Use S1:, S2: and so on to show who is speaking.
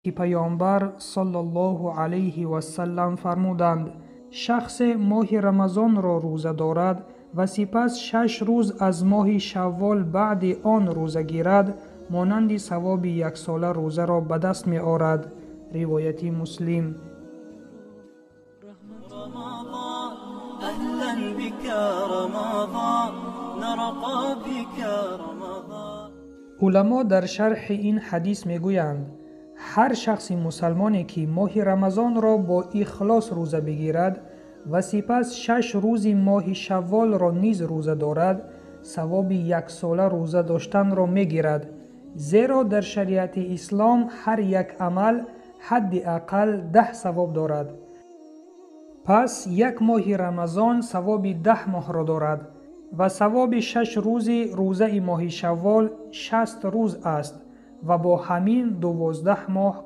S1: که پیامبر صلی الله علیه و سلم فرمودند شخص ماه رمضان را روزه دارد و سپس 6 روز از ماه شوال بعد آن روزه گیرد مانند ثواب 1 ساله روزه را به دست می آورد. روایت مسلم. علما در شرح این حدیث می گویند هر شخص مسلمانی که ماه رمضان را با اخلاص روزه بگیرد و سپس 6 روز ماه شوال را نیز روزه دارد ثواب 1 ساله روزه داشتن را می گیرد، زیرا در شریعت اسلام هر یک عمل حداقل 10 ثواب دارد. پس 1 ماه رمضان ثواب 10 ماه را دارد و ثواب 6 روز روزه ماه شوال 60 روز است و با همین 12 ماه